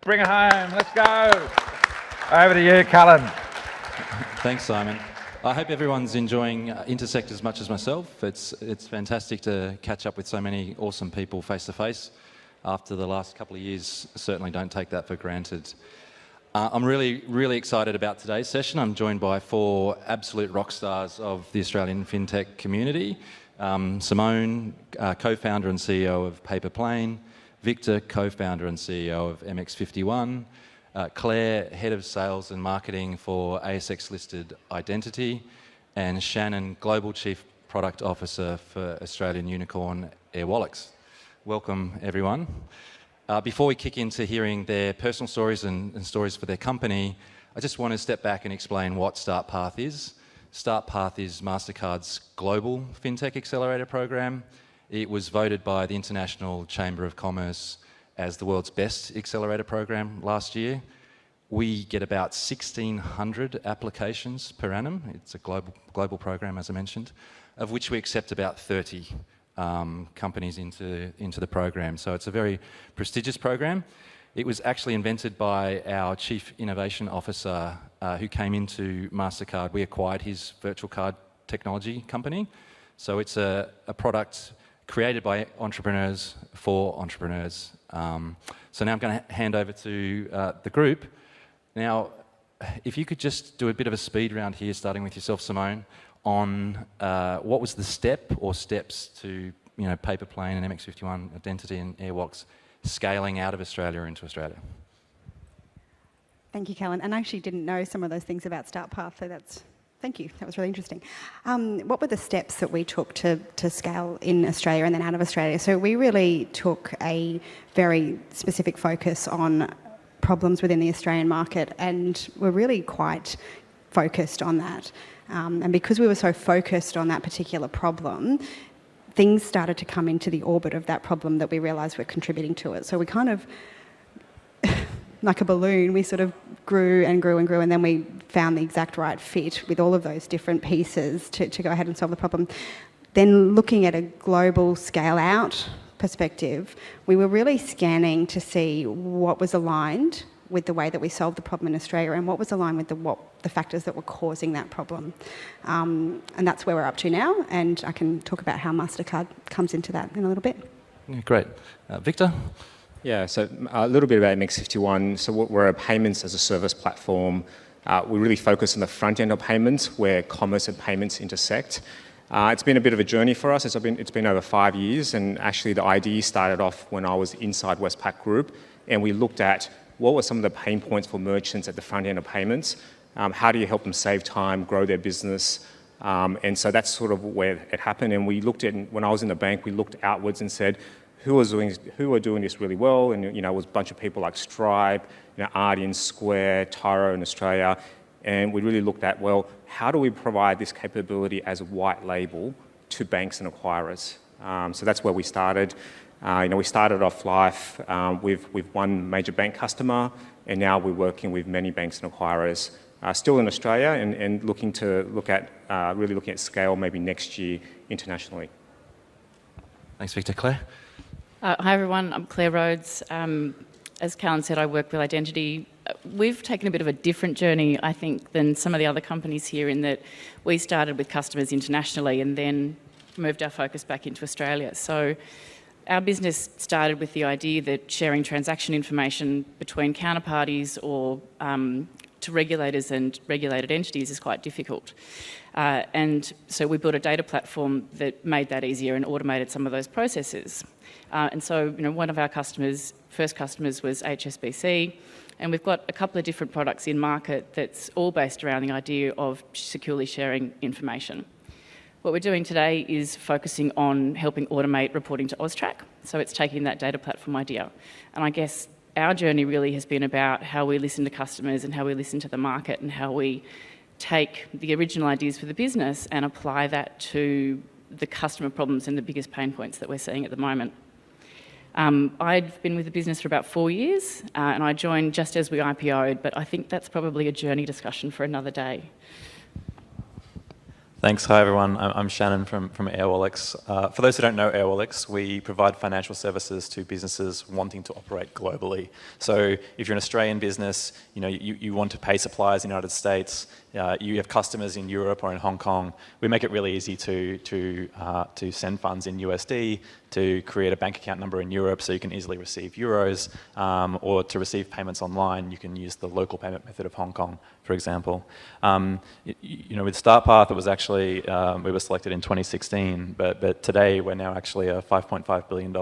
Bring it home. Let's go. Over to you, Cullen. Thanks, Simon. I hope everyone's enjoying Intersekt as much as myself. It's fantastic to catch up with so many awesome people face to face. After the last couple of years, certainly don't take that for granted. I'm really excited about today's session. I'm joined by 4 absolute rock stars of the Australian FinTech community. Simone, co-founder and CEO of Paperplane. Victor, co-founder and CEO of MX51. Claire, Head of Sales and Marketing for ASX-listed Identity, and Shannon, Global Chief Product Officer for Australian unicorn Airwallex. Welcome, everyone. Before we kick into hearing their personal stories and stories for their company, I just want to step back and explain what StartPath is. StartPath is MasterCard's global FinTech Accelerator program. It was voted by the International Chamber of Commerce as the world's best accelerator program last year. We get about 1,600 applications per annum. It's a global program, as I mentioned, of which we accept about 30 companies into the program. So it's a very prestigious program. It was actually invented by our Chief Innovation Officer who came into MasterCard. We acquired his virtual card technology company. So it's a product created by entrepreneurs for entrepreneurs. So now I'm going to hand over to the group. Now, if you could just do a bit of a speed round here, starting with yourself, Simone, on what was the step or steps to Paperplane and MX51 Identity and Airwallex scaling out of Australia into Australia. Thank you, Cullen. And I actually didn't know some of those things about StartPath, so thank you. That was really interesting. What were the steps that we took to scale in Australia and then out of Australia? So we really took a very specific focus on problems within the Australian market, and we're really quite focused on that. And because we were so focused on that particular problem, things started to come into the orbit of that problem that we realised were contributing to it. So we kind of, like a balloon, we sort of grew and grew and grew, and then we found the exact right fit with all of those different pieces to go ahead and solve the problem. Then looking at a global scale-out perspective, we were really scanning to see what was aligned with the way that we solved the problem in Australia and what was aligned with the factors that were causing that problem. And that's where we're up to now, and I can talk about how MasterCard comes into that in a little bit. Yeah, great. Victor? Yeah, so a little bit about MX51. So we're a payments as a service platform. We really focus on the front end of payments where commerce and payments intersect. It's been a bit of a journey for us. It's been over 5 years, and actually the idea started off when I was inside Westpac Group, and we looked at what were some of the pain points for merchants at the front end of payments. How do you help them save time, grow their business? And so that's sort of where it happened. And we looked at, when I was in the bank, we looked outwards and said, who are doing this really well? And it was a bunch of people like Stripe, Adyen, Square, Tyro in Australia. And we really looked at, well, how do we provide this capability as a white label to banks and acquirers? So that's where we started. We started off life with one major bank customer, and now we're working with many banks and acquirers, still in Australia, and looking at scale maybe next year internationally. Thanks, Victor. Claire? Hi, everyone. I'm Claire Rhodes. As Callan said, I work with Identity. We've taken a bit of a different journey, I think, than some of the other companies here, in that we started with customers internationally and then moved our focus back into Australia. So our business started with the idea that sharing transaction information between counterparties or to regulators and regulated entities is quite difficult. And so we built a data platform that made that easier and automated some of those processes. And so, one of our first customers was HSBC, and we've got a couple of different products in market that's all based around the idea of securely sharing information. What we're doing today is focusing on helping automate reporting to AUSTRAC. So it's taking that data platform idea. And I guess our journey really has been about how we listen to customers and how we listen to the market and how we take the original ideas for the business and apply that to the customer problems and the biggest pain points that we're seeing at the moment. I've been with the business for about 4 years, and I joined just as we IPO'd, but I think that's probably a journey discussion for another day. Thanks. Hi, everyone. I'm Shannon from Airwallex. For those who don't know Airwallex, we provide financial services to businesses wanting to operate globally. So if you're an Australian business, you want to pay suppliers in the United States, you have customers in Europe or in Hong Kong, we make it really easy to send funds in USD, to create a bank account number in Europe so you can easily receive euros, or to receive payments online, you can use the local payment method of Hong Kong, for example. With StartPath, it was actually, we were selected in 2016, but today we're now actually a $5.5 billion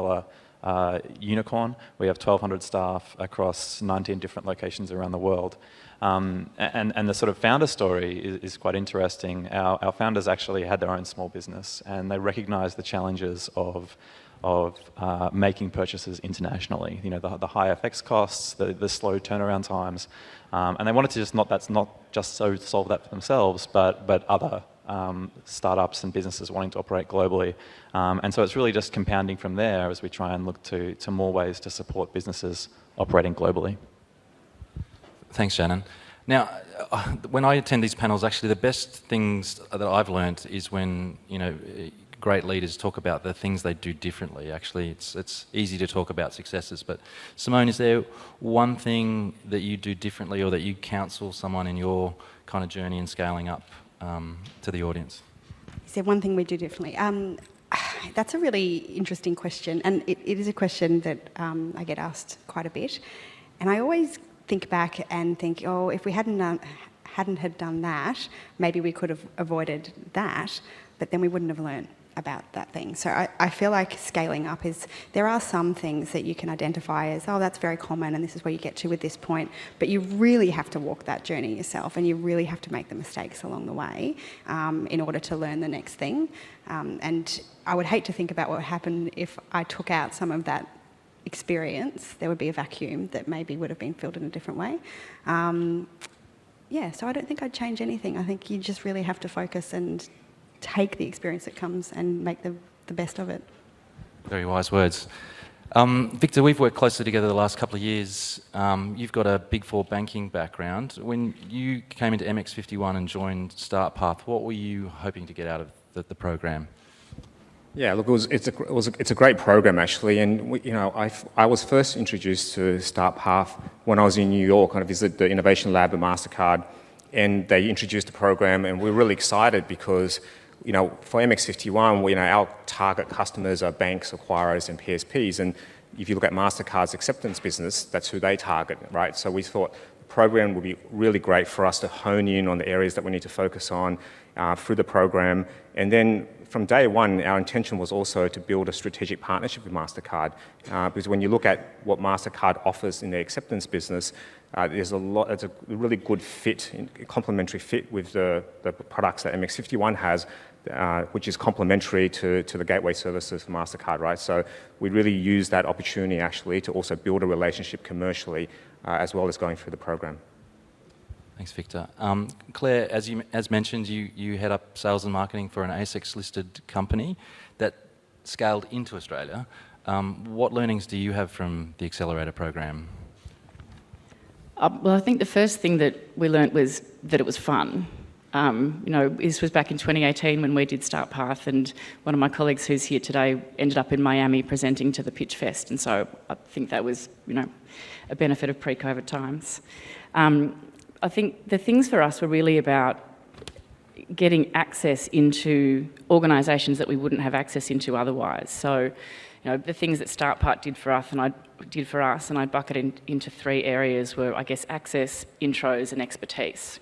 unicorn. We have 1,200 staff across 19 different locations around the world. And the sort of founder story is quite interesting. Our founders actually had their own small business, and they recognized the challenges of making purchases internationally. The high FX costs, the slow turnaround times, and they wanted to not just solve that for themselves, but other startups and businesses wanting to operate globally. And so it's really just compounding from there as we try and look to more ways to support businesses operating globally. Thanks, Shannon. Now, when I attend these panels, actually the best things that I've learned is when, great leaders talk about the things they do differently. Actually, it's easy to talk about successes, but Simone, is there one thing that you do differently or that you counsel someone in your kind of journey in scaling up to the audience? Is there one thing we do differently? That's a really interesting question, and it is a question that I get asked quite a bit. And I always think back and think, if we hadn't had done that, maybe we could have avoided that, but then we wouldn't have learned about that thing. So I feel like scaling up there are some things that you can identify as, that's very common and this is where you get to with this point, but you really have to walk that journey yourself, and you really have to make the mistakes along the way in order to learn the next thing. And I would hate to think about what would happen if I took out some of that experience. There would be a vacuum that maybe would have been filled in a different way. So I don't think I'd change anything. I think you just really have to focus and take the experience that comes and make the best of it. Very wise words. Victor, we've worked closely together the last couple of years. You've got a Big Four banking background. When you came into MX51 and joined StartPath, what were you hoping to get out of the program? Yeah, look, it's a great program actually, and I was first introduced to StartPath when I was in New York. I visited the Innovation Lab at MasterCard, and they introduced the program, and we were really excited because for MX51, our target customers are banks, acquirers, and PSPs, and if you look at MasterCard's acceptance business, that's who they target, right? So we thought the program would be really great for us to hone in on the areas that we need to focus on through the program, and then from day one, our intention was also to build a strategic partnership with MasterCard, because when you look at what MasterCard offers in their acceptance business, it's a really good fit, complementary fit with the products that MX51 has, which is complementary to the gateway services for MasterCard, right? So we really use that opportunity actually to also build a relationship commercially, as well as going through the program. Thanks, Victor. Claire, as mentioned, you head up sales and marketing for an ASX-listed company that scaled into Australia. What learnings do you have from the Accelerator program? Well, I think the first thing that we learnt was that it was fun. This was back in 2018 when we did StartPath, and one of my colleagues who's here today ended up in Miami presenting to the Pitch Fest, and so I think that was, a benefit of pre-COVID times. I think the things for us were really about getting access into organisations that we wouldn't have access into otherwise. So, the things that StartPath did for us, and I'd bucket into three areas were, I guess, access, intros, and expertise.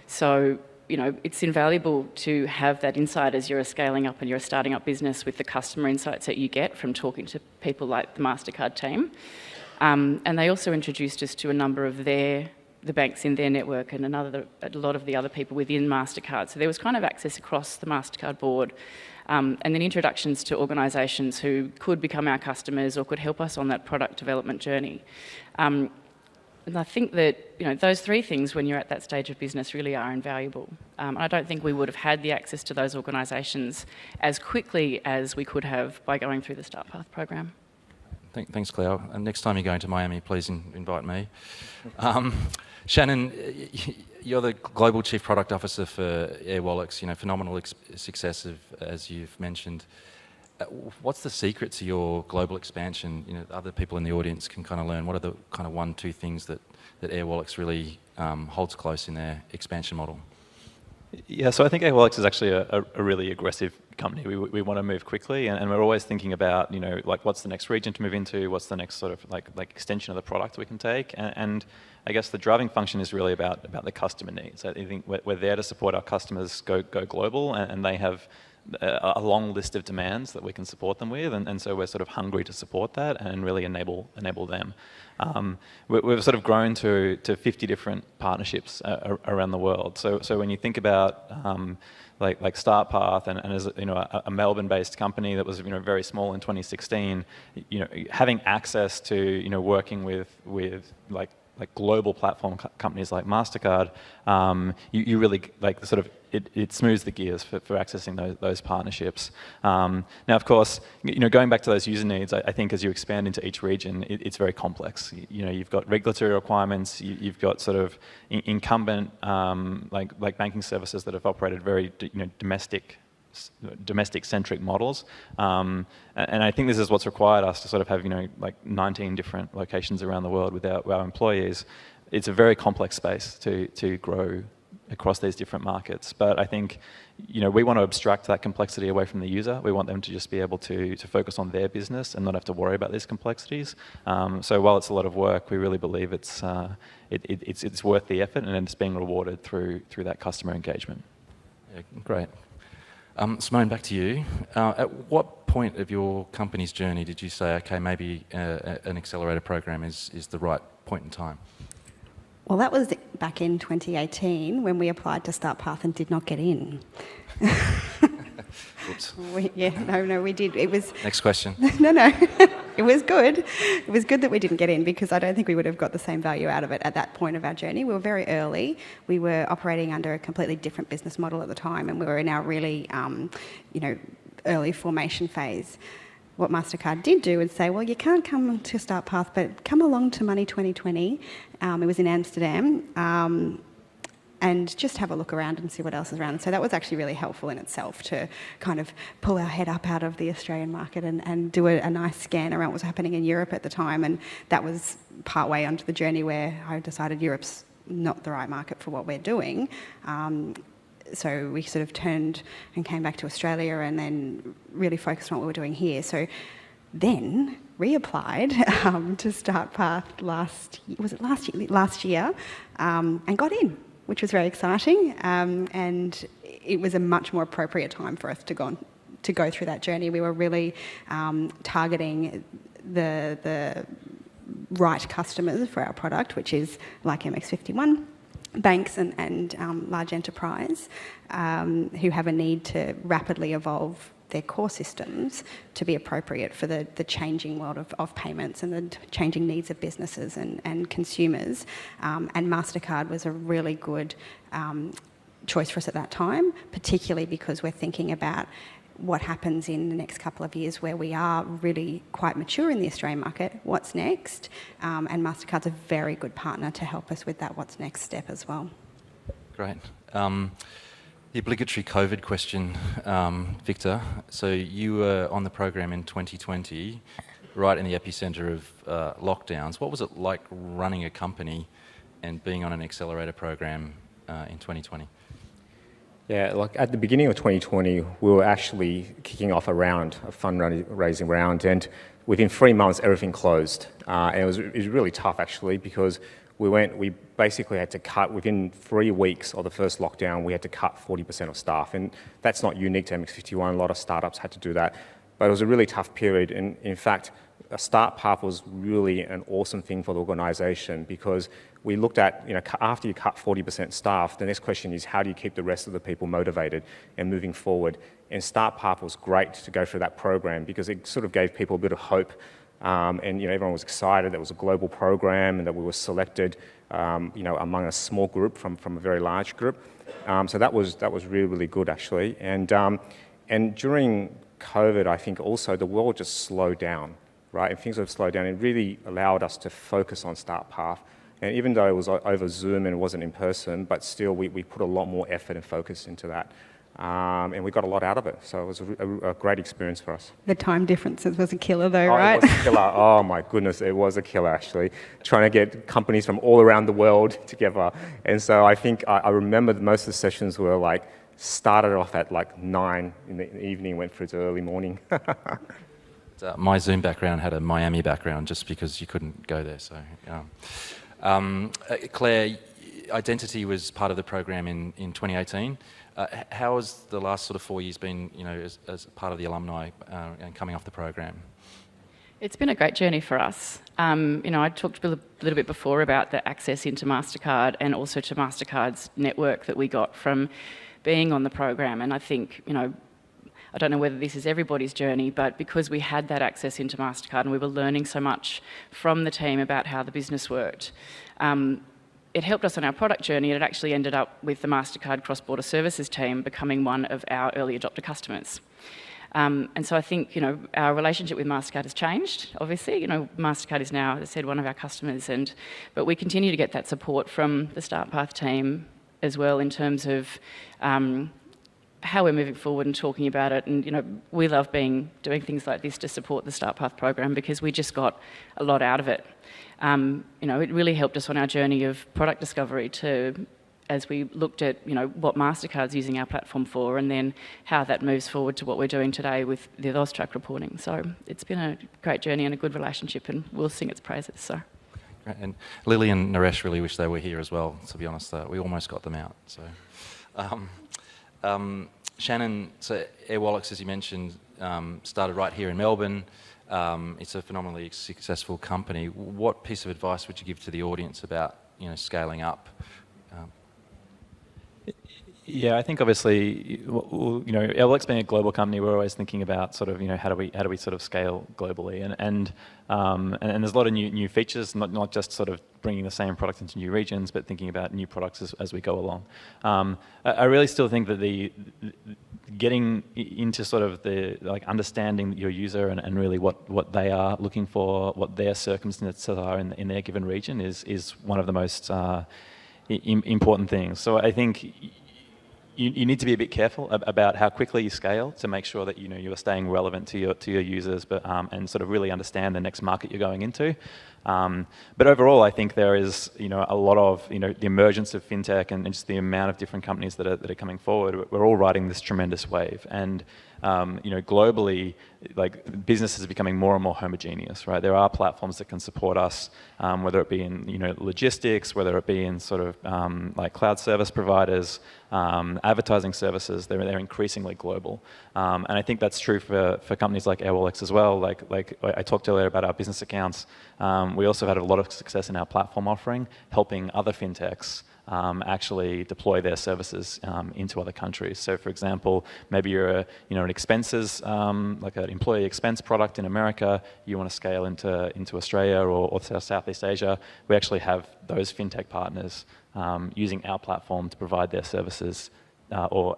So, it's invaluable to have that insight as you're scaling up and you're a starting up business with the customer insights that you get from talking to people like the MasterCard team. And they also introduced us to a number of the banks in their network and a lot of the other people within MasterCard. So there was kind of access across the MasterCard board, and then introductions to organisations who could become our customers or could help us on that product development journey. And I think that those three things, when you're at that stage of business, really are invaluable. I don't think we would have had the access to those organisations as quickly as we could have by going through the StartPath program. Thanks, Claire. And next time you're going to Miami, please invite me. Shannon, you're the Global Chief Product Officer for Airwallex, phenomenal success, as you've mentioned. What's the secret to your global expansion? Other people in the audience can kind of learn. What are the kind of 1-2 things that Airwallex really holds close in their expansion model? Yeah, so I think Airwallex is actually a really aggressive company. We want to move quickly, and we're always thinking about, like what's the next region to move into, what's the next sort of like extension of the product we can take, and I guess the driving function is really about the customer needs. I think we're there to support our customers go global, and they have a long list of demands that we can support them with, and so we're sort of hungry to support that and really enable them. We've sort of grown to 50 different partnerships around the world. So when you think about like StartPath and as a Melbourne-based company that was very small in 2016, having access to working with like global platform companies like MasterCard, you really like sort of it smooths the gears for accessing those partnerships. Now, of course, going back to those user needs, I think as you expand into each region, it's very complex. You've got regulatory requirements, you've got sort of incumbent like banking services that have operated very domestic-centric models, and I think this is what's required us to sort of have like 19 different locations around the world with our employees. It's a very complex space to grow across these different markets, but I think we want to abstract that complexity away from the user. We want them to just be able to focus on their business and not have to worry about these complexities. So while it's a lot of work, we really believe it's worth the effort, and it's being rewarded through that customer engagement. Yeah, great. Simone, back to you. At what point of your company's journey did you say, okay, maybe an accelerator program is the right point in time? Well, that was back in 2018 when we applied to StartPath and did not get in. Oops. We did. It was... Next question. No. It was good. It was good that we didn't get in, because I don't think we would have got the same value out of it at that point of our journey. We were very early. We were operating under a completely different business model at the time, and we were in our really, early formation phase. What MasterCard did do is say, well, you can't come to StartPath, but come along to Money 2020. It was in Amsterdam. And just have a look around and see what else is around. So that was actually really helpful in itself to kind of pull our head up out of the Australian market and do a nice scan around what was happening in Europe at the time. And that was partway onto the journey where I decided Europe's not the right market for what we're doing. So we sort of turned and came back to Australia and then really focused on what we were doing here. So then reapplied to StartPath last year and got in, which was very exciting, and it was a much more appropriate time for us to go through that journey. We were really targeting the right customers for our product, which is like MX51, banks and large enterprise who have a need to rapidly evolve their core systems to be appropriate for the changing world of payments and the changing needs of businesses and consumers. And MasterCard was a really good choice for us at that time, particularly because we're thinking about what happens in the next couple of years where we are really quite mature in the Australian market. What's next? And MasterCard's a very good partner to help us with that what's next step as well. Great. The obligatory COVID question, Victor. So you were on the program in 2020, right in the epicenter of lockdowns. What was it like running a company and being on an accelerator program in 2020? Yeah, like at the beginning of 2020, we were actually kicking off a fundraising round, and within 3 months, everything closed. And it was really tough actually, because we basically had to cut, within 3 weeks of the first lockdown, we had to cut 40% of staff. And that's not unique to MX51, a lot of startups had to do that. But it was a really tough period, and in fact, a StartPath was really an awesome thing for the organisation, because we looked at, after you cut 40% staff, the next question is how do you keep the rest of the people motivated and moving forward? And StartPath was great to go through that program, because it sort of gave people a bit of hope. And everyone was excited that it was a global program and that we were selected, among a small group from a very large group. So that was really, really good actually. And during COVID, I think also the world just slowed down, right? And things have slowed down. It really allowed us to focus on StartPath And even though it was over Zoom and it wasn't in person, but still we put a lot more effort and focus into that. And we got a lot out of it. So it was a great experience for us. The time differences was a killer though, Oh, right? it was a killer. Oh my goodness, it was a killer actually. Trying to get companies from all around the world together. And so I think I remember most of the sessions were like, started off at like 9 in the evening, went through to early morning. My Zoom background had a Miami background just because you couldn't go there. So, Claire, identity was part of the program in 2018. How has the last sort of 4 years been, as part of the alumni and coming off the program? It's been a great journey for us. I talked a little bit before about the access into MasterCard and also to MasterCard's network that we got from being on the program. And I think, I don't know whether this is everybody's journey, but because we had that access into MasterCard and we were learning so much from the team about how the business worked, it helped us on our product journey, and it actually ended up with the MasterCard cross-border services team becoming one of our early adopter customers. And so I think, our relationship with MasterCard has changed, obviously. MasterCard is now, as I said, one of our customers, but we continue to get that support from the StartPath team as well in terms of how we're moving forward and talking about it. And, we love doing things like this to support the StartPath program because we just got a lot out of it. It really helped us on our journey of product discovery as we looked at, what MasterCard's using our platform for and then how that moves forward to what we're doing today with the AUSTRAC reporting. So it's been a great journey and a good relationship, and we'll sing its praises. So. Great. And Lily and Naresh really wish they were here as well, to be honest. We almost got them out. So, Shannon, so Airwallex, as you mentioned, started right here in Melbourne. It's a phenomenally successful company. What piece of advice would you give to the audience about, scaling up? Yeah, I think obviously, Airwallex being a global company, we're always thinking about sort of, how do we sort of scale globally, and there's a lot of new features, not just sort of bringing the same product into new regions, but thinking about new products as we go along. I really still think that the getting into sort of the understanding your user and really what they are looking for, what their circumstances are in their given region is one of the most important things. So I think you need to be a bit careful about how quickly you scale to make sure that you are staying relevant to your users, but and sort of really understand the next market you're going into. But overall, I think there is a lot of the emergence of fintech and just the amount of different companies that are coming forward. We're all riding this tremendous wave, and globally, business is becoming more and more homogeneous, right? There are platforms that can support us, whether it be in logistics, whether it be in sort of cloud service providers, advertising services. They're increasingly global, and I think that's true for companies like Airwallex as well. Like I talked earlier about our business accounts. We also had a lot of success in our platform offering, helping other fintechs actually deploy their services into other countries. So, for example, maybe you're an expenses, like an employee expense product in America. You want to scale into Australia or Southeast Asia. We actually have those fintech partners using our platform to provide their services or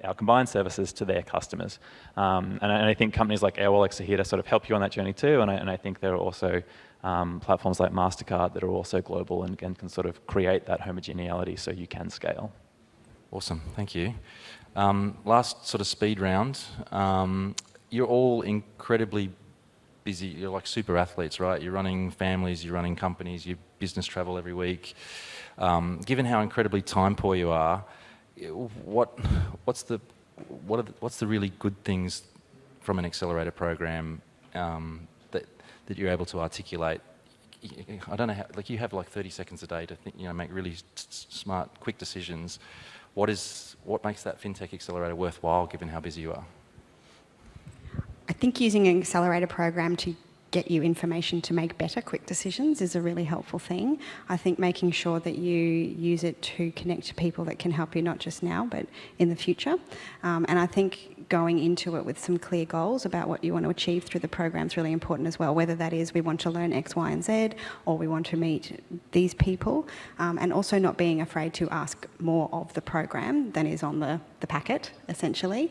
our combined services to their customers. And I think companies like Airwallex are here to sort of help you on that journey too. And I think there are also platforms like MasterCard that are also global and can sort of create that homogeneity so you can scale. Awesome, thank you. Last sort of speed round. You're all incredibly busy. You're like super athletes, right? You're running families, you're running companies, you business travel every week. Given how incredibly time poor you are, what's the really good things from an accelerator program that you're able to articulate? I don't know how, you have 30 seconds a day to think, make really smart, quick decisions. What makes that FinTech accelerator worthwhile given how busy you are? I think using an accelerator program to get you information to make better, quick decisions is a really helpful thing. I think making sure that you use it to connect to people that can help you not just now, but in the future. And I think going into it with some clear goals about what you want to achieve through the program is really important as well, whether that is we want to learn X, Y, and Z, or we want to meet these people, and also not being afraid to ask more of the program than is on the packet, essentially.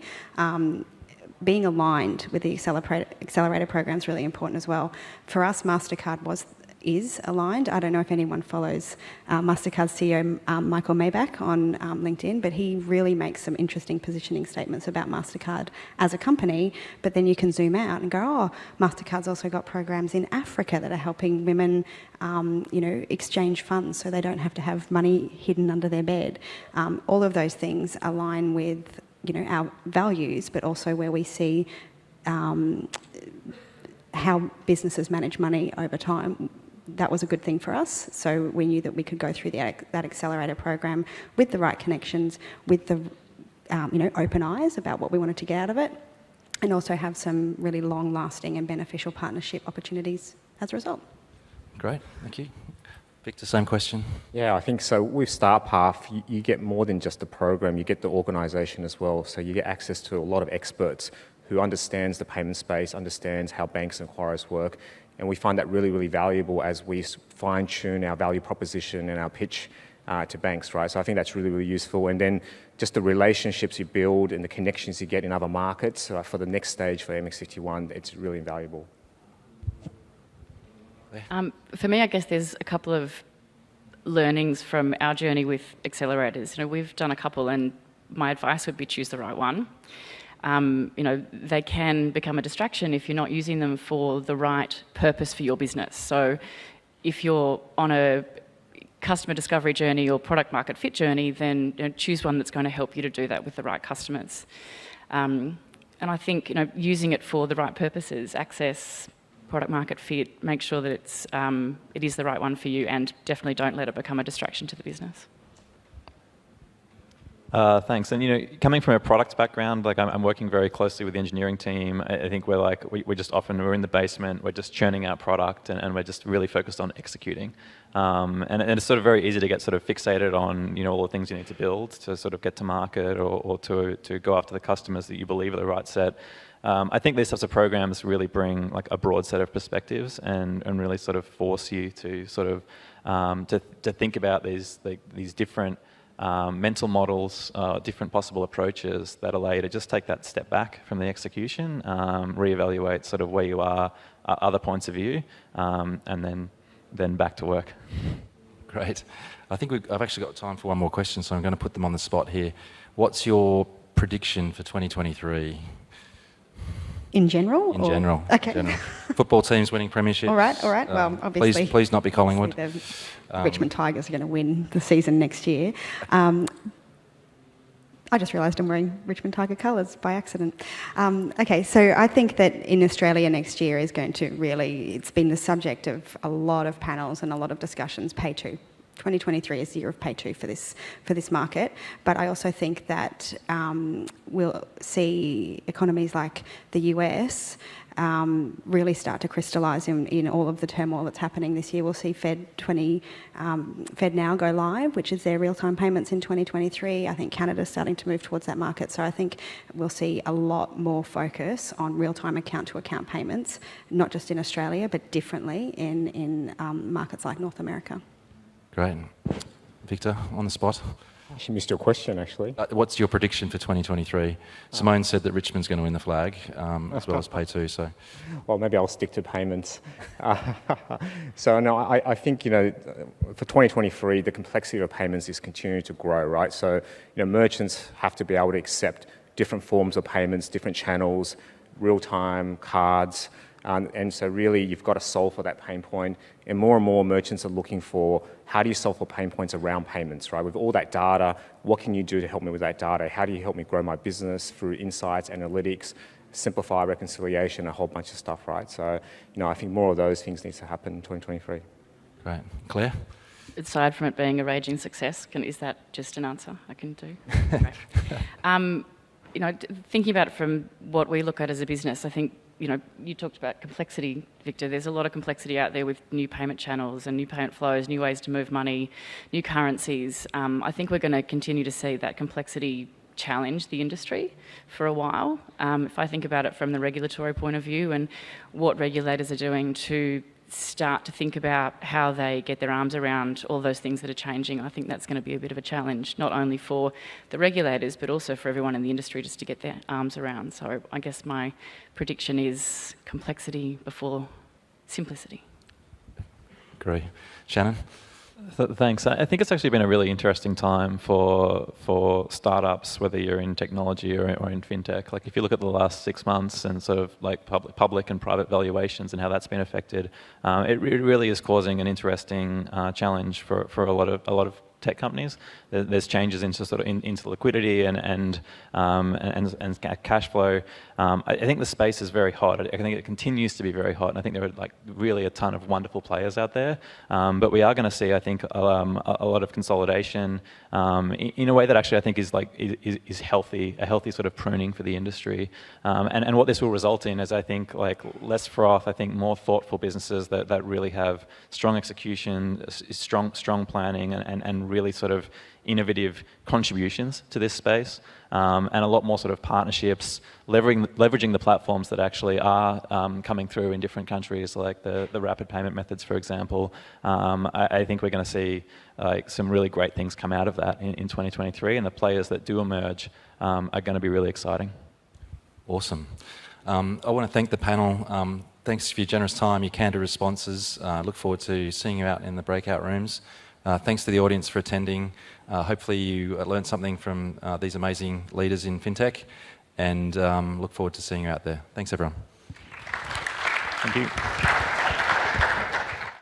Being aligned with the accelerator program is really important as well. For us, MasterCard was is aligned. I don't know if anyone follows MasterCard CEO Michael Maybach on LinkedIn, but he really makes some interesting positioning statements about MasterCard as a company. But then you can zoom out and go, oh, MasterCard's also got programs in Africa that are helping women, exchange funds so they don't have to have money hidden under their bed. All of those things align with, our values, but also where we see how businesses manage money over time. That was a good thing for us. So we knew that we could go through that accelerator program with the right connections, with the open eyes about what we wanted to get out of it, and also have some really long-lasting and beneficial partnership opportunities as a result. Great, thank you. Victor, same question. Yeah, I think so. With StartPath, you get more than just the program, you get the organisation as well. So you get access to a lot of experts who understands the payment space, understands how banks and acquirers work. And we find that really, really valuable as we fine-tune our value proposition and our pitch to banks, right? So I think that's really, really useful. And then just the relationships you build and the connections you get in other markets for the next stage for MX51, it's really invaluable. For me, I guess there's a couple of learnings from our journey with accelerators. We've done a couple, and my advice would be choose the right one. They can become a distraction if you're not using them for the right purpose for your business. So if you're on a customer discovery journey or product market fit journey, then choose one that's going to help you to do that with the right customers. And I think using it for the right purposes, access, product market fit, make sure that it is the right one for you, and definitely don't let it become a distraction to the business. Thanks. And coming from a product background, I'm working very closely with the engineering team. I think we're just often we're in the basement, we're just churning out product, and we're just really focused on executing. And it's sort of very easy to get sort of fixated on all the things you need to build to sort of get to market or to go after the customers that you believe are the right set. I think these types of programs really bring a broad set of perspectives and really sort of force you to sort of to think about these different mental models, different possible approaches that allow you to just take that step back from the execution, reevaluate sort of where you are, other points of view, and then back to work. Great. I think I've actually got time for one more question, so I'm going to put them on the spot here. What's your prediction for 2023? In general? In general. Okay. In general. Football teams winning premierships. All right. Well, obviously. Please not be Collingwood. The Richmond Tigers are going to win the season next year. I just realised I'm wearing Richmond Tiger colours by accident. Okay, so I think that in Australia next year is going to really, it's been the subject of a lot of panels and a lot of discussions, pay to. 2023 is the year of pay to for this market, but I also think that we'll see economies like the US really start to crystallise in all of the turmoil that's happening this year. We'll see Fed Now go live, which is their real-time payments in 2023. I think Canada's starting to move towards that market, so I think we'll see a lot more focus on real-time account-to-account payments, not just in Australia, but differently in markets like North America. Great. Victor, on the spot. She missed your question, actually. What's your prediction for 2023? Simone said that Richmond's going to win the flag, as well as pay too. So, well, maybe I'll stick to payments. So no, I think for 2023, the complexity of payments is continuing to grow, right? So merchants have to be able to accept different forms of payments, different channels, real-time cards. And so really, you've got to solve for that pain point. And more merchants are looking for, how do you solve for pain points around payments, right? With all that data, what can you do to help me with that data? How do you help me grow my business through insights, analytics, simplify reconciliation, a whole bunch of stuff, right? So, I think more of those things need to happen in 2023. Great. Claire? Aside from it being a raging success, is that just an answer I can do? Thinking about it from what we look at as a business, I think, you talked about complexity, Victor. There's a lot of complexity out there with new payment channels and new payment flows, new ways to move money, new currencies. I think we're going to continue to see that complexity challenge the industry for a while. If I think about it from the regulatory point of view and what regulators are doing to start to think about how they get their arms around all those things that are changing, I think that's going to be a bit of a challenge, not only for the regulators, but also for everyone in the industry just to get their arms around. So I guess my prediction is complexity before simplicity. agree. Shannon? Thanks. I think it's actually been a really interesting time for startups, whether you're in technology or in fintech. Like if you look at the last 6 months and sort of like public and private valuations and how that's been affected, it really is causing an interesting challenge for a lot of tech companies. There's changes into into liquidity and cash flow. I think the space is very hot. I think it continues to be very hot, and I think there are like really a ton of wonderful players out there. But we are going to see, I think, a lot of consolidation in a way that actually I think is healthy, a healthy sort of pruning for the industry. And what this will result in is, I think, like less froth. I think more thoughtful businesses that really have strong execution, strong planning, and really sort of innovative contributions to this space, and a lot more sort of partnerships, leveraging the platforms that actually are coming through in different countries, like the rapid payment methods, for example. I think we're going to see like some really great things come out of that in 2023, and the players that do emerge are going to be really exciting. Awesome. I want to thank the panel. Thanks for your generous time, your candid responses. Look forward to seeing you out in the breakout rooms. Thanks to the audience for attending. Hopefully you learned something from these amazing leaders in FinTech, and look forward to seeing you out there. Thanks, everyone. Thank you.